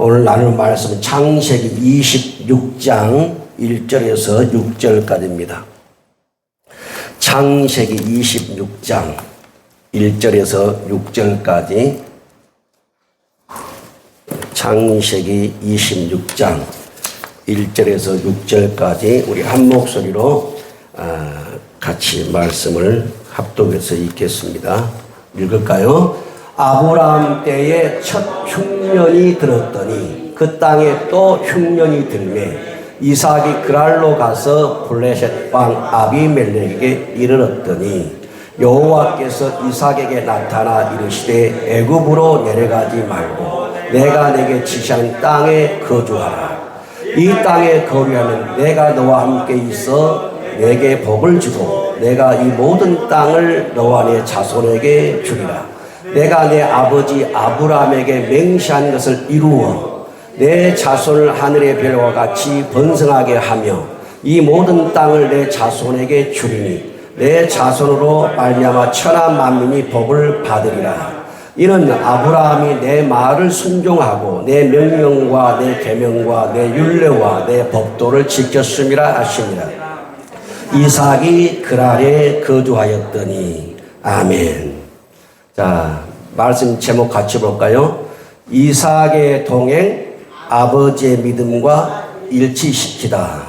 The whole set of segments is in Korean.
오늘 나눌 말씀은 창세기 26장 1절에서 6절까지입니다. 창세기 26장 1절에서 6절까지, 창세기 26장 1절에서 6절까지 우리 한 목소리로 같이 말씀을 합독해서 읽겠습니다. 읽을까요? 아브라함 때에 첫 흉년이 들었더니 그 땅에 또 흉년이 들매 이삭이 그랄로 가서 블레셋 왕 아비멜렉에게 이르렀더니 여호와께서 이삭에게 나타나 이르시되 애굽으로 내려가지 말고 내가 내게 지시한 땅에 거주하라. 이 땅에 거류하면 내가 너와 함께 있어 내게 복을 주고 내가 이 모든 땅을 너와 네 자손에게 주리라. 내가 내 아버지 아브라함에게 맹세한 것을 이루어 내 자손을 하늘의 별과 같이 번성하게 하며 이 모든 땅을 내 자손에게 주리니 내 자손으로 말미암아 천하 만민이 복을 받으리라. 이는 아브라함이 내 말을 순종하고 내 명령과 내 계명과 내 율례와 내 법도를 지켰음이라 하시니라. 이삭이 그랄에 거주하였더니. 아멘. 자, 말씀 제목 같이 볼까요? 이삭의 동행, 아버지의 믿음과 일치시키다.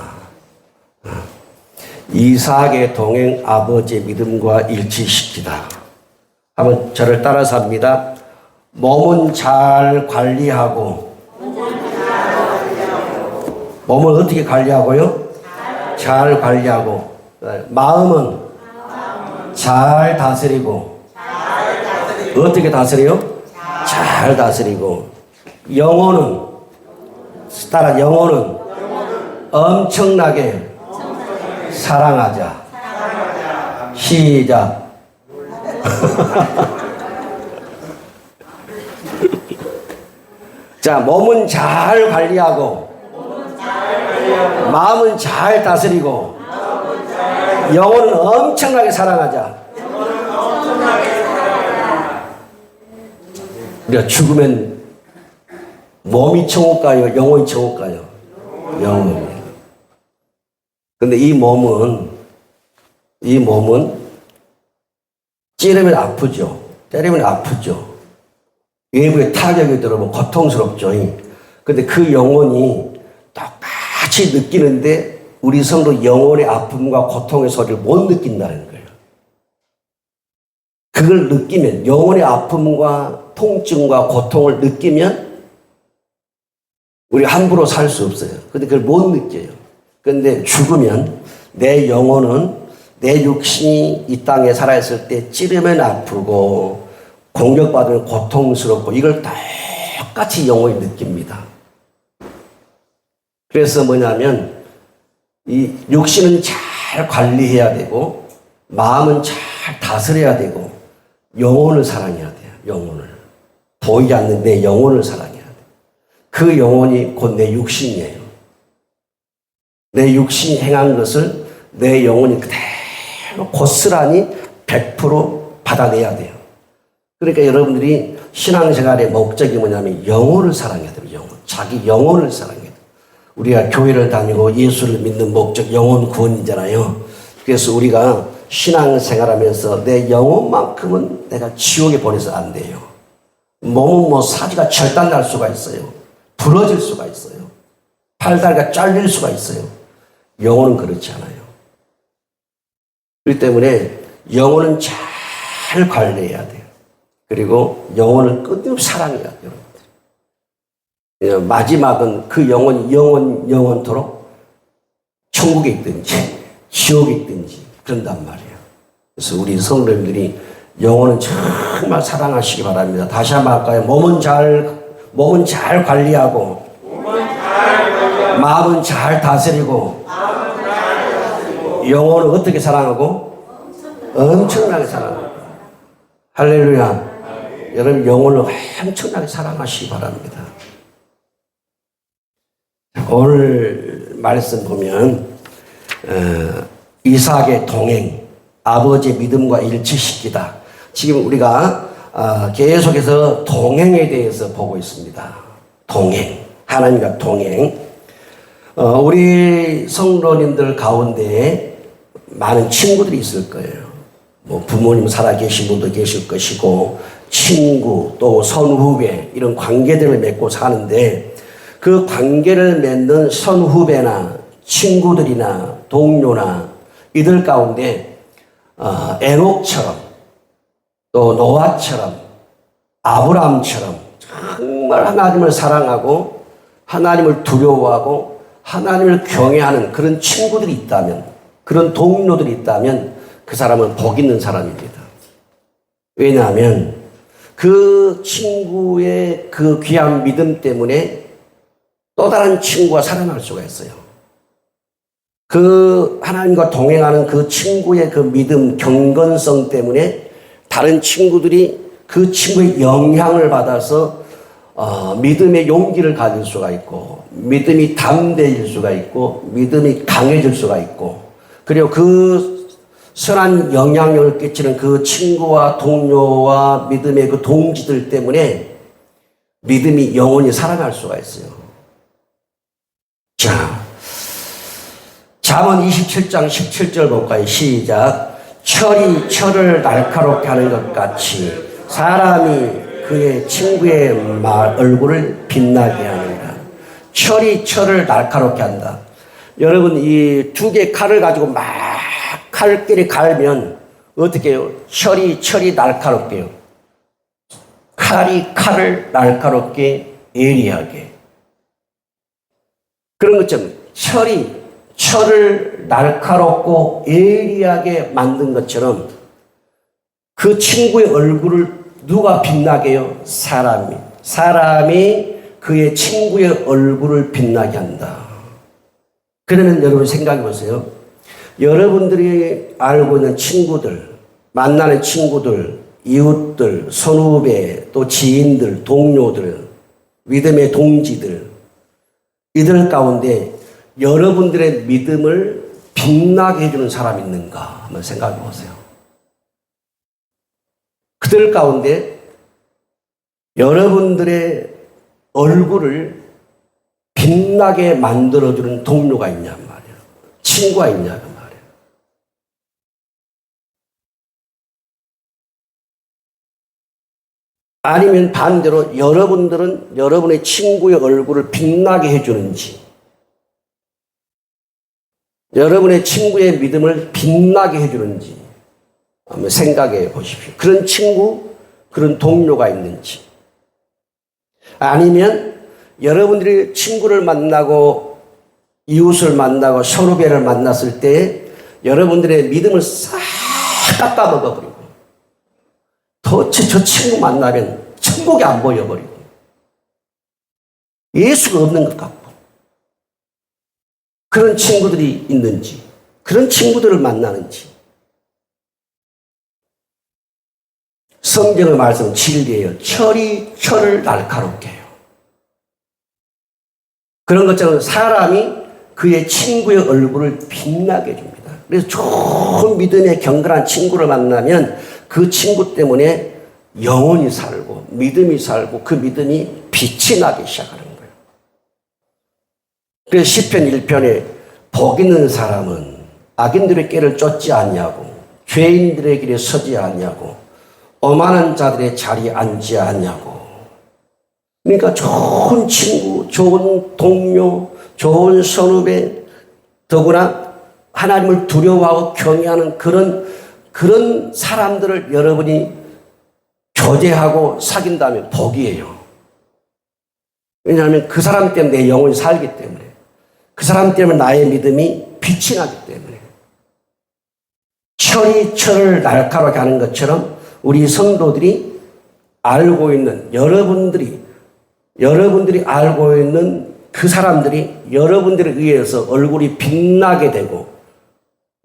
이삭의 동행, 아버지의 믿음과 일치시키다. 한번 저를 따라서 합니다. 몸은 잘 관리하고. 몸을 어떻게 관리하고요? 잘 관리하고. 마음은 잘 다스리고. 어떻게 다스려요? 잘 다스리고. 영혼은, 따라, 영혼은 엄청나게 사랑하자. 시작. 자, 몸은 잘 관리하고, 마음은 잘 다스리고, 영혼은 엄청나게 사랑하자. 우리가 죽으면 몸이 천국 가요? 영혼이 천국 가요? 영혼입니다. 근데 이 몸은 찌르면 아프죠. 때리면 아프죠. 외부에 타격이 들어오면 고통스럽죠. 근데 그 영혼이 똑같이 느끼는데 우리 성도 영혼의 아픔과 고통의 소리를 못 느낀다는 거예요. 그걸 느끼면, 영혼의 아픔과 통증과 고통을 느끼면 우리 함부로 살 수 없어요. 근데 그걸 못 느껴요. 근데 죽으면 내 영혼은, 내 육신이 이 땅에 살아있을 때 찌르면 아프고 공격받으면 고통스럽고 이걸 똑같이 영혼이 느낍니다. 그래서 뭐냐면 이 육신은 잘 관리해야 되고 마음은 잘 다스려야 되고 영혼을 사랑해야 돼요. 영혼을. 보이지 않는 내 영혼을 사랑해야 돼. 그 영혼이 곧 내 육신이에요. 내 육신이 행한 것을 내 영혼이 그대로 고스란히 100% 받아내야 돼요. 그러니까 여러분들이 신앙생활의 목적이 뭐냐면 영혼을 사랑해야 돼요. 영혼. 자기 영혼을 사랑해야 돼요. 우리가 교회를 다니고 예수를 믿는 목적 영혼 구원이잖아요. 그래서 우리가 신앙생활하면서 내 영혼만큼은 내가 지옥에 보내서 안 돼요. 몸은 사지가 절단날 수가 있어요. 부러질 수가 있어요. 팔다리가 잘릴 수가 있어요. 영혼은 그렇지 않아요. 그렇기 때문에 영혼은 잘 관리해야 돼요. 그리고 영혼을 끊임없이 사랑해야 돼요. 여러분들. 마지막은 그 영혼이 영원토록 천국에 있든지 지옥에 있든지 그런단 말이에요. 그래서 우리 성도님들이 영혼은 정말 사랑하시기 바랍니다. 다시 한번 할까요? 몸은 잘 관리하고, 마음은 잘 다스리고, 영혼은 어떻게 사랑하고? 엄청나게 사랑하고. 할렐루야. 여러분 영혼을 엄청나게 사랑하시기 바랍니다. 오늘 말씀 보면 이삭의 동행, 아버지의 믿음과 일치시키다. 지금 우리가 계속해서 동행에 대해서 보고 있습니다. 동행, 하나님과 동행. 우리 성도님들 가운데 많은 친구들이 있을 거예요. 뭐 부모님 살아계신 분도 계실 것이고, 친구 또 선후배 이런 관계들을 맺고 사는데, 그 관계를 맺는 선후배나 친구들이나 동료나 이들 가운데 에녹처럼 또 노아처럼 아브라함처럼 정말 하나님을 사랑하고 하나님을 두려워하고 하나님을 경외하는 그런 친구들이 있다면, 그런 동료들이 있다면 그 사람은 복 있는 사람입니다. 왜냐하면 그 친구의 그 귀한 믿음 때문에 또 다른 친구가 살아날 수가 있어요. 그 하나님과 동행하는 그 친구의 그 믿음, 경건성 때문에 다른 친구들이 그 친구의 영향을 받아서 믿음의 용기를 가질 수가 있고, 믿음이 담대해질 수가 있고, 믿음이 강해질 수가 있고, 그리고 그 선한 영향력을 끼치는 그 친구와 동료와 믿음의 그 동지들 때문에 믿음이 영원히 살아날 수가 있어요. 자, 잠언 27장 17절 볼까요? 시작. 철이 철을 날카롭게 하는 것 같이 사람이 그의 친구의 얼굴을 빛나게 하느니라. 철이 철을 날카롭게 한다. 여러분, 이 두 개의 칼을 가지고 막 칼끼리 갈면 어떻게 해요? 철이 날카롭게 해요. 칼이 칼을 날카롭게 예리하게. 그런 것처럼 철이 철을 날카롭고 예리하게 만든 것처럼 그 친구의 얼굴을 누가 빛나게 해요? 사람이 그의 친구의 얼굴을 빛나게 한다. 그러면 여러분 생각해 보세요. 여러분들이 알고 있는 친구들, 만나는 친구들, 이웃들, 선후배, 또 지인들, 동료들, 믿음의 동지들, 이들 가운데 여러분들의 믿음을 빛나게 해주는 사람이 있는가 한번 생각해 보세요. 그들 가운데 여러분들의 얼굴을 빛나게 만들어주는 동료가 있냔 말이에요. 친구가 있냐고 말이에요. 아니면 반대로 여러분들은 여러분의 친구의 얼굴을 빛나게 해주는지, 여러분의 친구의 믿음을 빛나게 해주는지 한번 생각해 보십시오. 그런 친구, 그런 동료가 있는지. 아니면 여러분들이 친구를 만나고 이웃을 만나고 선후배를 만났을 때 여러분들의 믿음을 싹 깎아먹어버리고 도대체 저 친구 만나면 천국이 안 보여버리고 예수가 없는 것 같고, 그런 친구들이 있는지, 그런 친구들을 만나는지. 성경의 말씀은 진리예요. 철이 철을 날카롭게 해요. 그런 것처럼 사람이 그의 친구의 얼굴을 빛나게 해줍니다. 그래서 좋은 믿음의 경건한 친구를 만나면 그 친구 때문에 영혼이 살고 믿음이 살고 그 믿음이 빛이 나기 시작하는 거예요. 그래서 시편 1편에 복 있는 사람은 악인들의 길을 쫓지 않냐고, 죄인들의 길에 서지 않냐고, 오만한 자들의 자리에 앉지 않냐고. 그러니까 좋은 친구, 좋은 동료, 좋은 선후배, 더구나 하나님을 두려워하고 경외하는 그런 사람들을 여러분이 교제하고 사귄다면 복이에요. 왜냐하면 그 사람 때문에 내 영혼이 살기 때문에, 그 사람 때문에 나의 믿음이 빛이 나기 때문에. 철이 철을 날카롭게 하는 것처럼 우리 성도들이 알고 있는, 여러분들이 알고 있는 그 사람들이 여러분들에 의해서 얼굴이 빛나게 되고,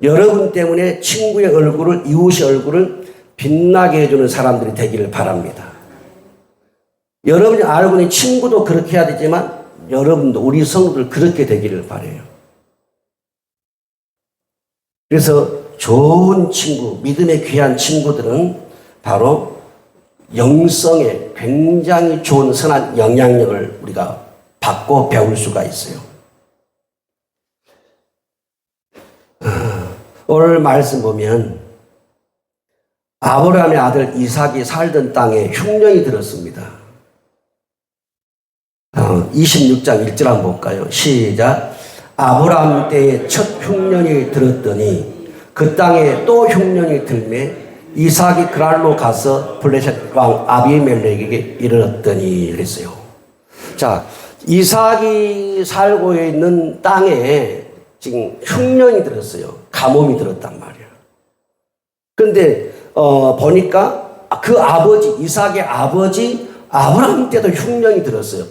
여러분 때문에 친구의 얼굴을, 이웃의 얼굴을 빛나게 해주는 사람들이 되기를 바랍니다. 여러분이 알고 있는 친구도 그렇게 해야 되지만 여러분도, 우리 성도들 그렇게 되기를 바라요. 그래서 좋은 친구, 믿음의 귀한 친구들은 바로 영성에 굉장히 좋은 선한 영향력을 우리가 받고 배울 수가 있어요. 오늘 말씀 보면 아브라함의 아들 이삭이 살던 땅에 흉년이 들었습니다. 26장 1절 한번 볼까요? 시작. 아브라함 때에 첫 흉년이 들었더니 그 땅에 또 흉년이 들매 이삭이 그랄로 가서 블레셋 왕 아비멜렉에게 이르렀더니 그랬어요. 자, 이삭이 살고 있는 땅에 지금 흉년이 들었어요. 가뭄이 들었단 말이에요. 그런데 보니까 그 아버지, 이삭의 아버지 아브라함 때도 흉년이 들었어요.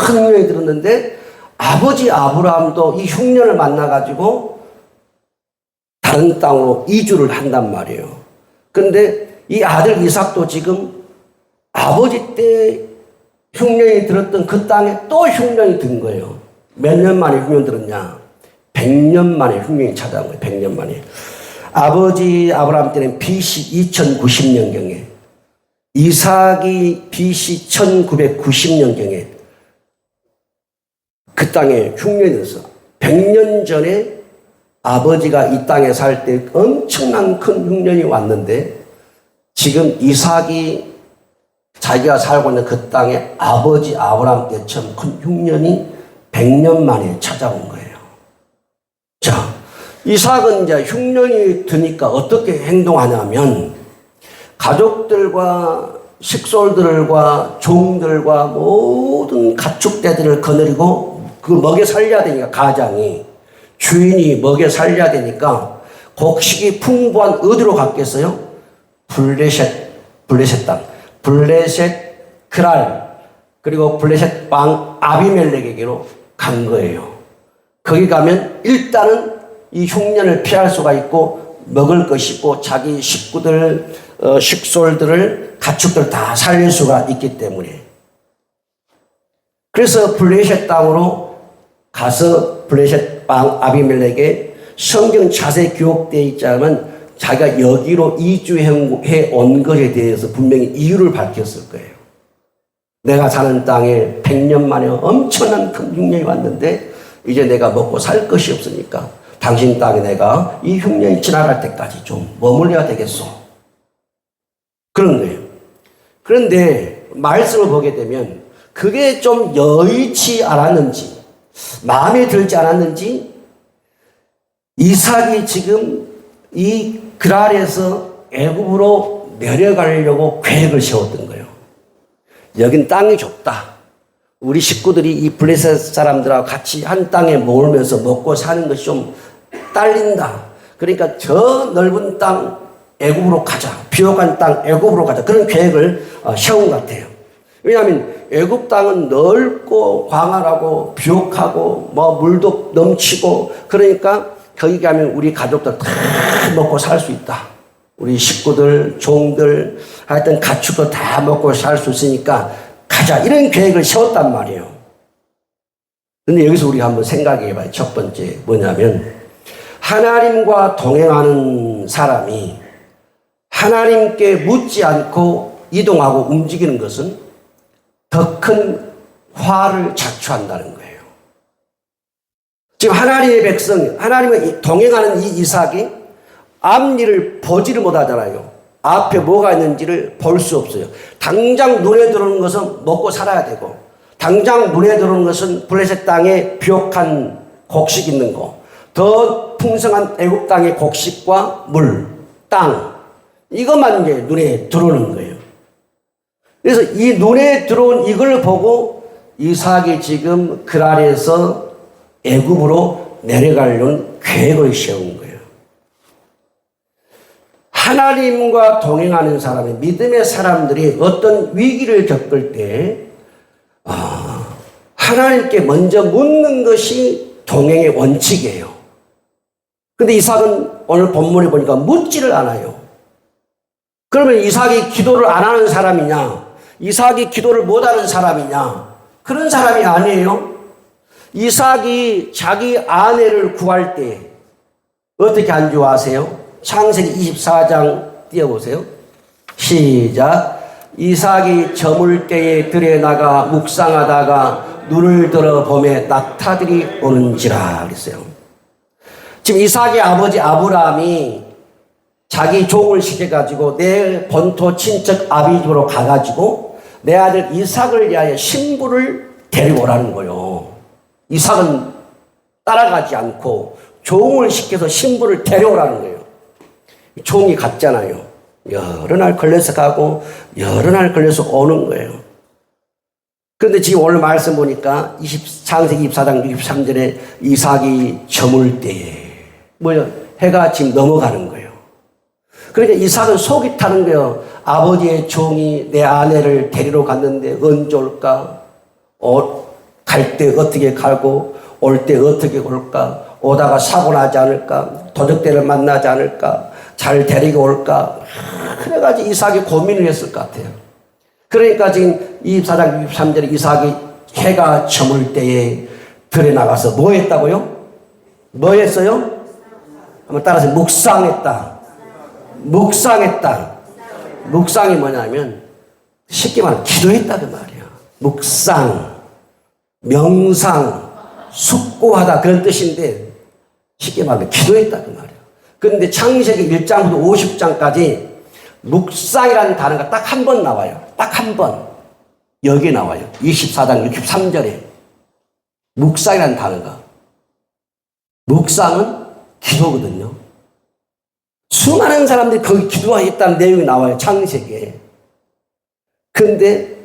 큰 흉년이 들었는데 아버지 아브라함도 이 흉년을 만나가지고 다른 땅으로 이주를 한단 말이에요. 그런데 이 아들 이삭도 지금 아버지 때 흉년이 들었던 그 땅에 또 흉년이 든 거예요. 몇 년 만에 흉년 들었냐? 100년 만에 흉년이 찾아온 거예요. 100년 만에. 아버지 아브라함 때는 BC 2090년경에, 이삭이 BC 1990년경에 그 땅에 흉년이 들었어. 100년 전에 아버지가 이 땅에 살 때 엄청난 큰 흉년이 왔는데 지금 이삭이 자기가 살고 있는 그 땅에 아버지 아브라함 때처럼 큰 흉년이 100년 만에 찾아온 거예요. 자, 이삭은 이제 흉년이 드니까 어떻게 행동하냐면 가족들과 식솔들과 종들과 모든 가축대들을 거느리고 그 먹여 살려야 되니까 가장이 주인이 먹여 살려야 되니까 곡식이 풍부한 어디로 갔겠어요? 블레셋 땅, 블레셋 그랄, 그리고 블레셋 왕 아비멜렉에게로 간 거예요. 거기 가면 일단은 이 흉년을 피할 수가 있고 먹을 것이 있고 자기 식구들, 식솔들을 가축들 다 살릴 수가 있기 때문에. 그래서 블레셋 땅으로 가서 블레셋 왕 아비멜렉에 성경 자세히 기록되어 있자면 자기가 여기로 이주해 온 것에 대해서 분명히 이유를 밝혔을 거예요. 내가 사는 땅에 100년 만에 엄청난 큰 흉년이 왔는데 이제 내가 먹고 살 것이 없으니까 당신 땅에 내가 이 흉년이 지나갈 때까지 좀 머물러야 되겠소. 그런 거예요. 그런데 말씀을 보게 되면 그게 좀 여의치 않았는지, 마음에 들지 않았는지 이삭이 지금 이 그랄에서 애굽으로 내려가려고 계획을 세웠던 거예요. 여긴 땅이 좁다. 우리 식구들이 이 블레셋 사람들하고 같이 한 땅에 모으면서 먹고 사는 것이 좀 딸린다. 그러니까 저 넓은 땅 애굽으로 가자. 비옥한 땅 애굽으로 가자. 그런 계획을 세운 것 같아요. 왜냐하면 애굽 땅은 넓고 광활하고 비옥하고 뭐 물도 넘치고 그러니까 거기 가면 우리 가족들 다 먹고 살 수 있다. 우리 식구들, 종들, 하여튼 가축도 다 먹고 살 수 있으니까 가자. 이런 계획을 세웠단 말이에요. 근데 여기서 우리가 한번 생각해 봐요. 첫 번째 뭐냐면 하나님과 동행하는 사람이 하나님께 묻지 않고 이동하고 움직이는 것은 더 큰 화를 자초한다는 거예요. 지금 하나님의 백성, 하나님과 동행하는 이 이삭이 앞일을 보지를 못하잖아요. 앞에 뭐가 있는지를 볼 수 없어요. 당장 눈에 들어오는 것은 먹고 살아야 되고, 당장 눈에 들어오는 것은 블레셋 땅에 비옥한 곡식 있는 거, 더 풍성한 애굽 땅의 곡식과 물, 땅, 이것만 이제 눈에 들어오는 거예요. 그래서 이 눈에 들어온 이걸 보고 이삭이 지금 그랄에서 애굽으로 내려가려는 계획을 세운 거예요. 하나님과 동행하는 사람이, 믿음의 사람들이 어떤 위기를 겪을 때 하나님께 먼저 묻는 것이 동행의 원칙이에요. 그런데 이삭은 오늘 본문에 보니까 묻지를 않아요. 그러면 이삭이 기도를 안 하는 사람이냐? 이삭이 기도를 못하는 사람이냐? 그런 사람이 아니에요. 이삭이 자기 아내를 구할 때 어떻게 한 줄 아세요? 창세기 24장 띄워보세요. 시작. 이삭이 저물 때에 들에 나가 묵상하다가 눈을 들어 보매 낙타들이 오는지라 그랬어요. 지금 이삭의 아버지 아브라함이 자기 종을 시켜가지고 내 본토 친척 아비 집으로 가가지고 내 아들 이삭을 위하여 신부를 데리고 오라는 거예요. 이삭은 따라가지 않고 종을 시켜서 신부를 데려오라는 거예요. 종이 갔잖아요. 여러 날 걸려서 가고 여러 날 걸려서 오는 거예요. 그런데 지금 오늘 말씀 보니까 창세기 24장 63절에 이삭이 저물 때에 해가 지금 넘어가는 거예요. 그러니까 이삭은 속이 타는 거예요. 아버지의 종이 내 아내를 데리러 갔는데 언제 올까? 갈 때 어떻게 가고 올 때 어떻게 올까? 오다가 사고 나지 않을까? 도적대를 만나지 않을까? 잘 데리고 올까? 그래가지고 이삭이 고민을 했을 것 같아요. 그러니까 지금 24장 63절에 이삭이 해가 저물 때에 들에 나가서 뭐 했다고요? 뭐 했어요? 한번 따라서 묵상했다. 묵상했다. 묵상이 뭐냐면 쉽게 말하면 기도했다 그 말이야. 묵상, 명상, 숙고하다 그런 뜻인데 쉽게 말하면 기도했다 그 말이야. 그런데 창세기 1장부터 50장까지 묵상이라는 단어가 딱 한 번 나와요. 딱 한 번. 여기 나와요. 24장 63절에 묵상이라는 단어가. 묵상은 기도거든요. 수많은 사람들이 거기 기도하겠다는 내용이 나와요. 창세기에. 그런데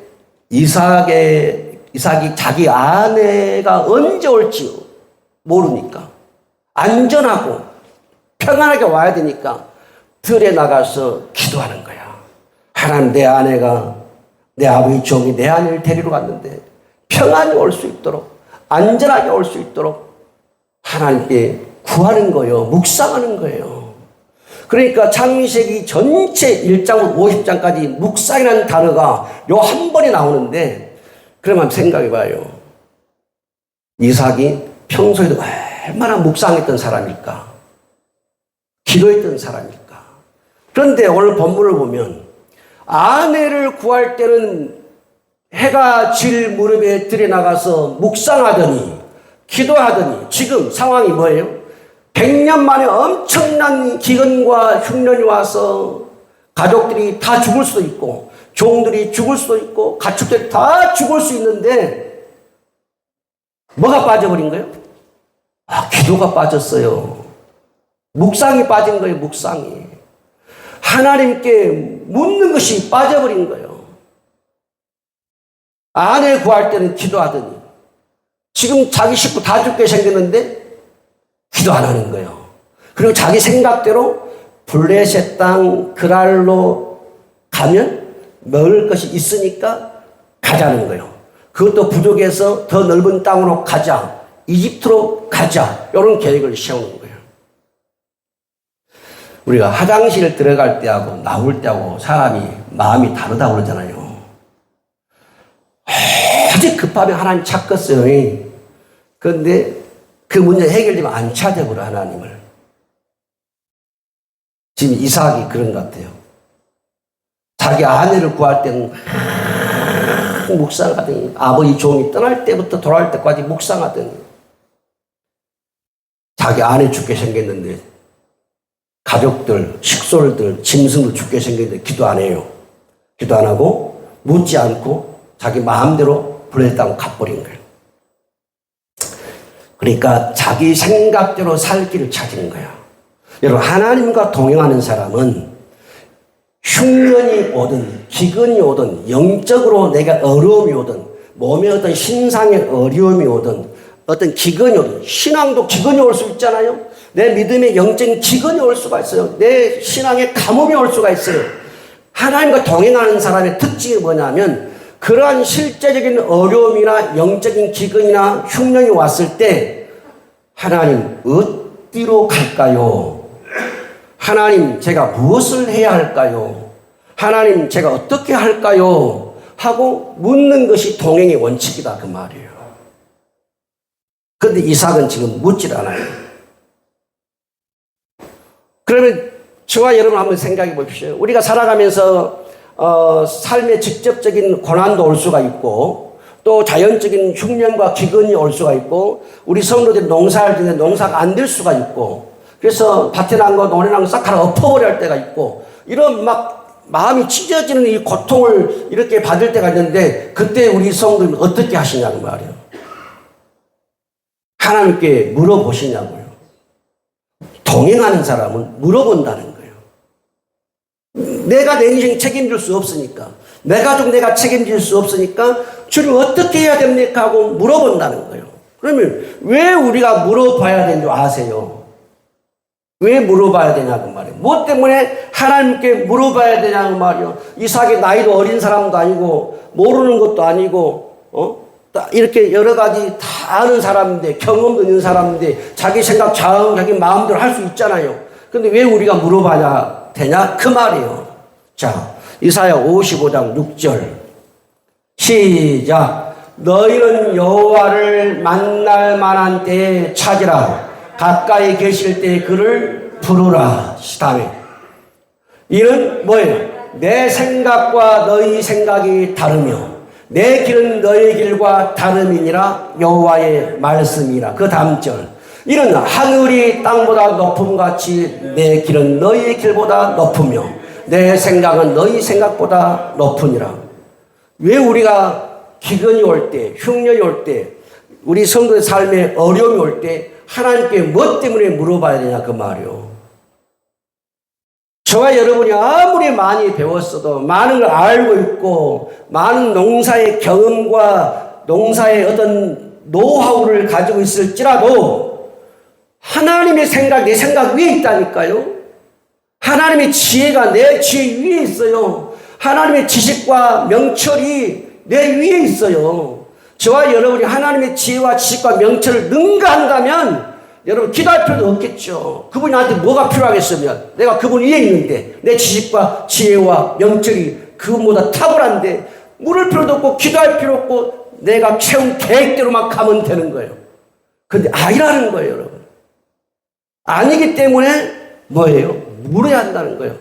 이삭이 자기 아내가 언제 올지 모르니까 안전하고 평안하게 와야 되니까 들에 나가서 기도하는 거야. 하나님, 내 아내가 내 아버지 종이 내 아내를 데리러 갔는데 평안히 올 수 있도록 안전하게 올 수 있도록 하나님께 구하는 거예요. 묵상하는 거예요. 그러니까 창세기 전체 1장부터 50장까지 묵상이라는 단어가 요 한 번에 나오는데 그러면 생각해 봐요. 이삭이 평소에도 얼마나 묵상했던 사람일까? 기도했던 사람일까? 그런데 오늘 본문을 보면 아내를 구할 때는 해가 질 무렵에 들여나가서 묵상하더니 기도하더니 지금 상황이 뭐예요? 100년 만에 엄청난 기근과 흉년이 와서 가족들이 다 죽을 수도 있고 종들이 죽을 수도 있고 가축들이 다 죽을 수 있는데 뭐가 빠져버린 거예요? 기도가 빠졌어요. 묵상이 빠진 거예요. 묵상이. 하나님께 묻는 것이 빠져버린 거예요. 아내 구할 때는 기도하더니 지금 자기 식구 다 죽게 생겼는데 기도 안 하는 거예요. 그리고 자기 생각대로 블레셋 땅 그랄로 가면 먹을 것이 있으니까 가자는 거예요. 그것도 부족해서 더 넓은 땅으로 가자. 이집트로 가자. 이런 계획을 세우는 거예요. 우리가 화장실 들어갈 때하고 나올 때하고 사람이 마음이 다르다고 그러잖아요. 아주 급하면 하나님 찾겠어요. 그런데 그 문제 해결되면 안 찾아버려 하나님을. 지금 이삭이 그런 것 같아요. 자기 아내를 구할 때는 묵상하더니 아버지 종이 떠날 때부터 돌아올 때까지 묵상하더니 자기 아내 죽게 생겼는데 가족들, 식솔들, 짐승들 죽게 생겼는데 기도 안 해요. 기도 안 하고 묻지 않고 자기 마음대로 블레셋 땅으로 가버린 거예요. 그러니까 자기 생각대로 살 길을 찾는 거야. 여러분, 하나님과 동행하는 사람은 흉년이 오든 기근이 오든 영적으로 내가 어려움이 오든 몸에 어떤 신상의 어려움이 오든 어떤 기근이 오든 신앙도 기근이 올 수 있잖아요. 내 믿음의 영적인 기근이 올 수가 있어요. 내 신앙의 가뭄이 올 수가 있어요. 하나님과 동행하는 사람의 특징이 뭐냐면 그러한 실제적인 어려움이나 영적인 기근이나 흉년이 왔을 때 하나님 어디로 갈까요? 하나님 제가 무엇을 해야 할까요? 하나님 제가 어떻게 할까요? 하고 묻는 것이 동행의 원칙이다 그 말이에요. 그런데 이삭은 지금 묻질 않아요. 그러면 저와 여러분 한번 생각해 보십시오. 우리가 살아가면서 삶의 직접적인 고난도 올 수가 있고 또 자연적인 흉년과 기근이 올 수가 있고 우리 성도들이 농사할 때 농사가 안 될 수가 있고 그래서 밭에 난 거 논에 난 거 싹 하나 엎어버려야 할 때가 있고 이런 막 마음이 찢어지는 이 고통을 이렇게 받을 때가 있는데 그때 우리 성도들은 어떻게 하시냐는 말이에요. 하나님께 물어보시냐고요. 동행하는 사람은 물어본다는 거예요. 내가 내 인생 책임질 수 없으니까 내 가족 내가 책임질 수 없으니까 주님 어떻게 해야 됩니까? 하고 물어본다는 거예요. 그러면 왜 우리가 물어봐야 되는 줄 아세요? 왜 물어봐야 되냐고 말이에요. 뭐 때문에 하나님께 물어봐야 되냐고 말이에요. 이삭이 나이도 어린 사람도 아니고 모르는 것도 아니고 이렇게 여러 가지 다 아는 사람인데 경험도 있는 사람인데 자기 생각 자기 마음대로 할 수 있잖아요. 근데 왜 우리가 물어봐야 되냐? 그 말이에요. 자, 이사야 55장 6절 시작. 너희는 여호와를 만날 만한 때에 찾으라. 가까이 계실 때 그를 부르라. 다음에 이는 뭐예요? 내 생각과 너희 생각이 다르며 내 길은 너희 길과 다름이니라. 여호와의 말씀이라. 그 다음 절 이는 하늘이 땅보다 높음같이 내 길은 너희 길보다 높으며 내 생각은 너희 생각보다 높으니라. 왜 우리가 기근이 올 때, 흉년이 올 때, 우리 성도의 삶에 어려움이 올 때 하나님께 뭐 때문에 물어봐야 되냐 그 말이요. 저와 여러분이 아무리 많이 배웠어도 많은 걸 알고 있고 많은 농사의 경험과 농사의 어떤 노하우를 가지고 있을지라도 하나님의 생각, 내 생각 위에 있다니까요. 하나님의 지혜가 내 지혜 위에 있어요. 하나님의 지식과 명철이 내 위에 있어요. 저와 여러분이 하나님의 지혜와 지식과 명철을 능가한다면 여러분 기도할 필요도 없겠죠. 그분이 나한테 뭐가 필요하겠으면 내가 그분 위에 있는데 내 지식과 지혜와 명철이 그분보다 탁월한데 물을 필요도 없고 기도할 필요 없고 내가 채운 계획대로만 가면 되는 거예요. 그런데 아니라는 거예요, 여러분. 아니기 때문에 뭐예요? 물어야 한다는 거예요.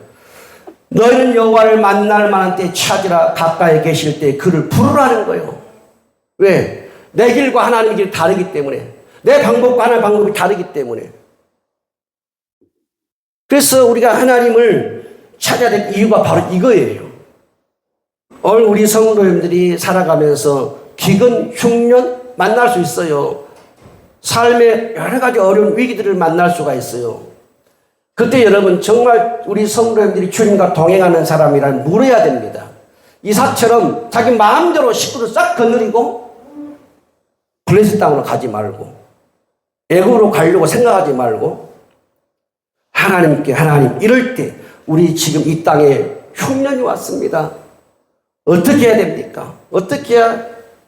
너희는 여호와를 만날 만한 때 찾으라. 가까이 계실 때 그를 부르라는 거예요. 왜? 내 길과 하나님의 길이 다르기 때문에 내 방법과 하나님의 방법이 다르기 때문에 그래서 우리가 하나님을 찾아야 될 이유가 바로 이거예요. 오늘 우리 성도님들이 살아가면서 기근, 흉년 만날 수 있어요. 삶의 여러 가지 어려운 위기들을 만날 수가 있어요. 그때 여러분 정말 우리 성도님들이 주님과 동행하는 사람이라면 물어야 됩니다. 이삭처럼 자기 마음대로 식구를 싹 거느리고 블레셋 땅으로 가지 말고 애굽으로 가려고 생각하지 말고 하나님께 하나님 이럴 때 우리 지금 이 땅에 흉년이 왔습니다. 어떻게 해야 됩니까? 어떻게 해야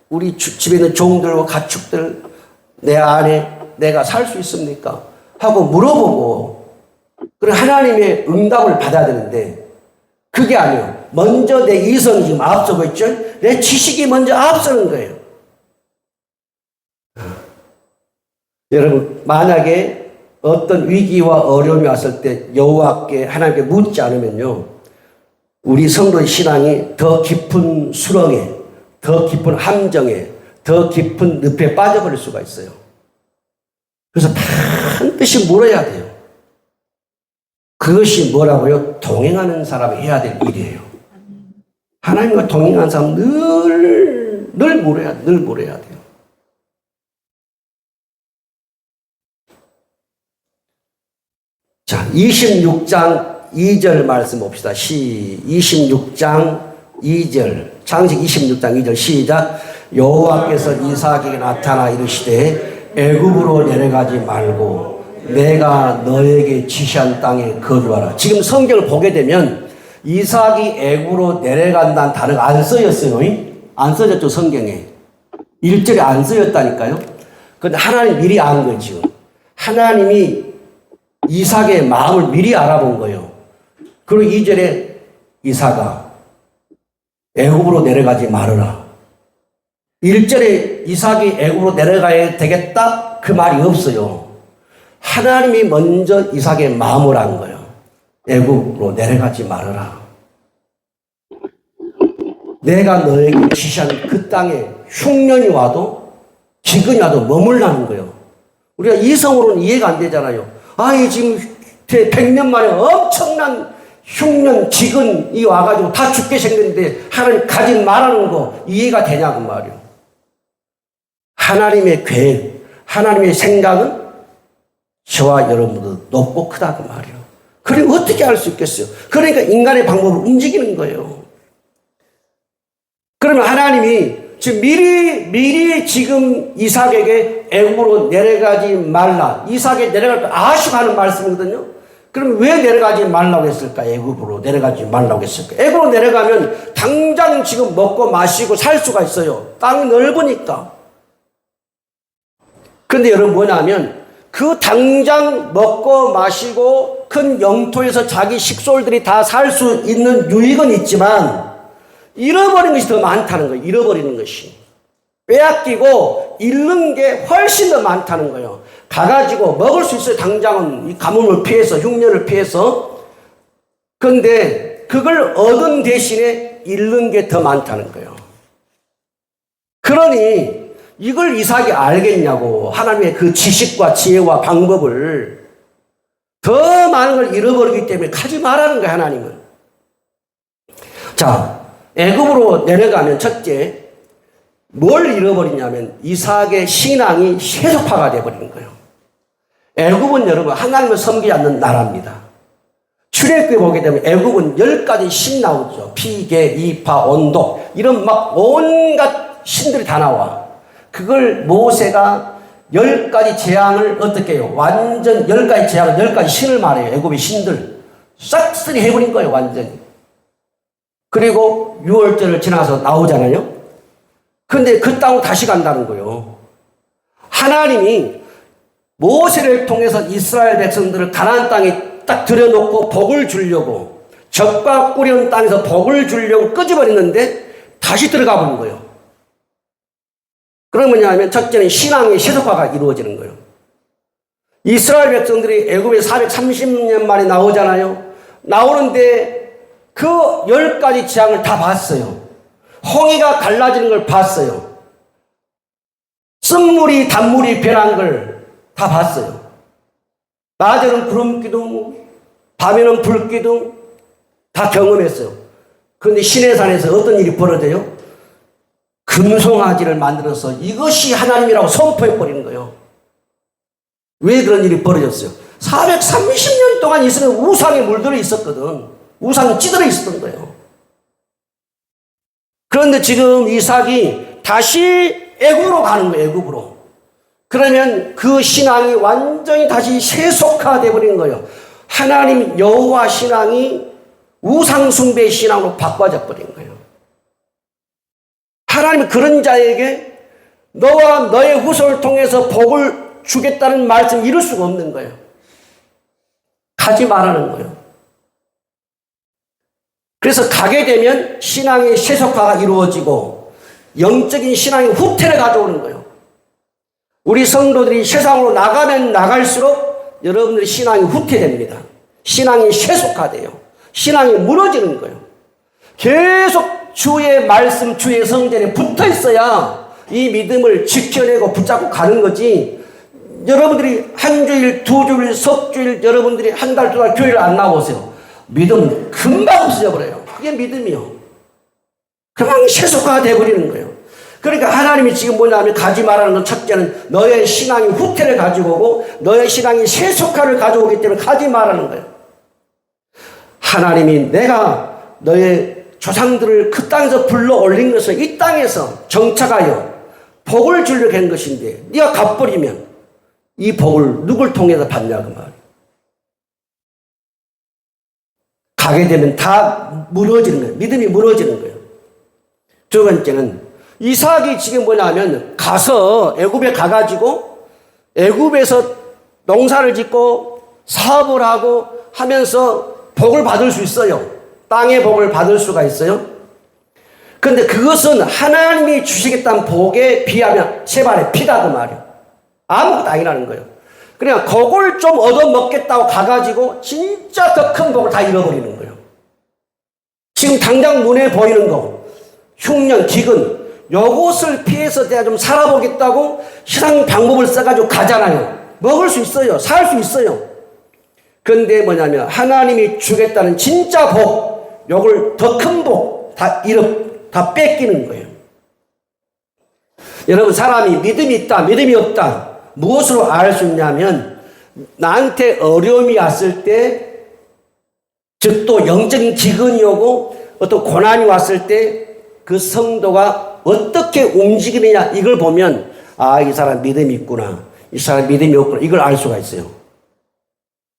우리 집에 있는 종들과 가축들 내 안에 내가 살 수 있습니까? 하고 물어보고 그리고 하나님의 응답을 받아야 되는데 그게 아니에요. 먼저 내 이성이 지금 앞서고 있죠. 내 지식이 먼저 앞서는 거예요. 여러분 만약에 어떤 위기와 어려움이 왔을 때 여호와께 하나님께 묻지 않으면요. 우리 성도의 신앙이 더 깊은 수렁에 더 깊은 함정에 더 깊은 늪에 빠져버릴 수가 있어요. 그래서 반드시 물어야 돼요. 그것이 뭐라고요? 동행하는 사람이 해야 될 일이에요. 하나님과 동행하는 사람 늘 물어야 돼요. 자, 26장 2절 말씀 봅시다. 26장 2절. 창세기 26장 2절 시작. 여호와께서 이삭에게 나타나 이르시되 애굽으로 내려가지 말고 내가 너에게 지시한 땅에 거주하라. 지금 성경을 보게 되면 이삭이 애굽으로 내려간다는 단어가 안 써졌어요. 안 써졌죠, 성경에. 1절에 안 써졌다니까요. 근데 하나님 미리 안 거예요, 지금. 하나님이 이삭의 마음을 미리 알아본 거예요. 그리고 2절에 이삭아 애굽으로 내려가지 말아라. 1절에 이삭이 애굽으로 내려가야 되겠다 그 말이 없어요. 하나님이 먼저 이삭의 마음을 한 거예요. 애굽으로 내려가지 말아라. 내가 너에게 지시한 그 땅에 흉년이 와도 기근이 와도 머물라는 거예요. 우리가 이성으로는 이해가 안 되잖아요. 아니 지금 100년 만에 엄청난 흉년, 기근이 와가지고 다 죽게 생겼는데 하나님 가지 말라는 거 이해가 되냐고 말이에요. 하나님의 계획, 하나님의 생각은 저와 여러분도 높고 크다고 말이에요. 그리고 어떻게 알 수 있겠어요? 그러니까 인간의 방법을 움직이는 거예요. 그러면 하나님이 지금 미리 지금 이삭에게 애굽으로 내려가지 말라. 이삭에 내려갈 때 아시고 하는 말씀이거든요. 그럼 왜 내려가지 말라고 했을까? 애굽으로 내려가지 말라고 했을까? 애굽으로 내려가면 당장 지금 먹고 마시고 살 수가 있어요. 땅이 넓으니까. 그런데 여러분 뭐냐면 그 당장 먹고 마시고 큰 영토에서 자기 식솔들이 다 살 수 있는 유익은 있지만 잃어버린 것이 더 많다는 거예요. 잃어버리는 것이. 빼앗기고 잃는 게 훨씬 더 많다는 거예요. 가가지고 먹을 수 있어요. 당장은 이 가뭄을 피해서 흉년을 피해서. 그런데 그걸 얻은 대신에 잃는 게 더 많다는 거예요. 그러니 이걸 이삭이 알겠냐고. 하나님의 그 지식과 지혜와 방법을 더 많은 걸 잃어버리기 때문에 가지 말라는 거예요. 하나님은. 자, 애굽으로 내려가면 첫째 뭘 잃어버리냐면 이삭의 신앙이 세속화가 되어버리는 거예요. 애굽은 여러분 하나님을 섬기지 않는 나라입니다. 출애굽에 보게 되면 애굽은 10가지 신 나오죠. 피계, 이파, 온도 이런 막 온갖 신들이 다 나와. 그걸 모세가 10가지 재앙을 어떻게 해요? 완전 10가지 재앙을 10가지 신을 말해요. 애굽의 신들 싹쓸이 해버린 거예요. 완전히. 그리고 6월절을 지나서 나오잖아요. 그런데 그 땅으로 다시 간다는 거예요. 하나님이 모세를 통해서 이스라엘 백성들을 가나안 땅에 딱 들여놓고 복을 주려고 적과 꿀이온 땅에서 복을 주려고 끄집어냈는데 다시 들어가 버린 거예요. 그러면 뭐냐면 첫째는 신앙의 세속화가 이루어지는 거예요. 이스라엘 백성들이 애굽에 430년 만에 나오잖아요. 나오는데 그 10가지 재앙을 다 봤어요. 홍해가 갈라지는 걸 봤어요. 쓴물이 단물이 변한 걸 다 봤어요. 낮에는 구름기둥, 밤에는 불기둥 다 경험했어요. 그런데 시내산에서 어떤 일이 벌어져요? 금송아지를 만들어서 이것이 하나님이라고 선포해버리는 거예요. 왜 그런 일이 벌어졌어요? 430년 동안 이스라엘 우상에 물들어 있었거든. 우상이 찌들어 있었던 거예요. 그런데 지금 이삭이 다시 애굽으로 가는 거예요. 애굽으로. 그러면 그 신앙이 완전히 다시 세속화되어 버린 거예요. 하나님 여호와 신앙이 우상 숭배 신앙으로 바꿔져 버린 거예요. 하나님은 그런 자에게 너와 너의 후손을 통해서 복을 주겠다는 말씀 이룰 수가 없는 거예요. 가지 말라는 거예요. 그래서 가게 되면 신앙의 세속화가 이루어지고 영적인 신앙의 후퇴를 가져오는 거예요. 우리 성도들이 세상으로 나가면 나갈수록 여러분들의 신앙이 후퇴됩니다. 신앙이 세속화돼요. 신앙이 무너지는 거예요. 계속 주의 말씀, 주의 성전에 붙어 있어야 이 믿음을 지켜내고 붙잡고 가는 거지. 여러분들이 한 주일, 두 주일, 석 주일, 여러분들이 한 달, 두 달 교회를 안 나오세요. 믿음은 금방 없어져 버려요. 그게 믿음이요. 금방 세속화가 돼버리는 거예요. 그러니까 하나님이 지금 뭐냐면 가지 말라는 건 첫째는 너의 신앙이 후퇴를 가지고 오고 너의 신앙이 세속화를 가져오기 때문에 가지 말라는 거예요. 하나님이 내가 너의 조상들을 그 땅에서 불러 올린 것을 이 땅에서 정착하여 복을 주려고 한 것인데 네가 갚버리면 이 복을 누굴 통해서 받냐 그 말이에요. 가게 되면 다 무너지는 거예요. 믿음이 무너지는 거예요. 두 번째는 이삭이 지금 뭐냐면 가서 애굽에 가가지고 애굽에서 농사를 짓고 사업을 하고 하면서 복을 받을 수 있어요. 땅의 복을 받을 수가 있어요. 그런데 그것은 하나님이 주시겠다는 복에 비하면 세발의 피다 그 말이에요. 아무것도 아니라는 거예요. 그냥 그걸 좀 얻어먹겠다고 가가지고 진짜 더 큰 복을 다 잃어버리는 거예요. 지금 당장 눈에 보이는 거 흉년, 기근 요것을 피해서 내가 좀 살아보겠다고 신앙 방법을 써가지고 가잖아요. 먹을 수 있어요. 살 수 있어요. 그런데 뭐냐면 하나님이 주겠다는 진짜 복, 요걸 더 큰 복 다 뺏기는 거예요. 여러분, 사람이 믿음이 있다, 믿음이 없다, 무엇으로 알 수 있냐면 나한테 어려움이 왔을 때, 즉 또 영적인 기근이 오고 어떤 고난이 왔을 때 그 성도가 어떻게 움직이느냐, 이걸 보면 아, 이 사람 믿음이 있구나, 이 사람 믿음이 없구나, 이걸 알 수가 있어요.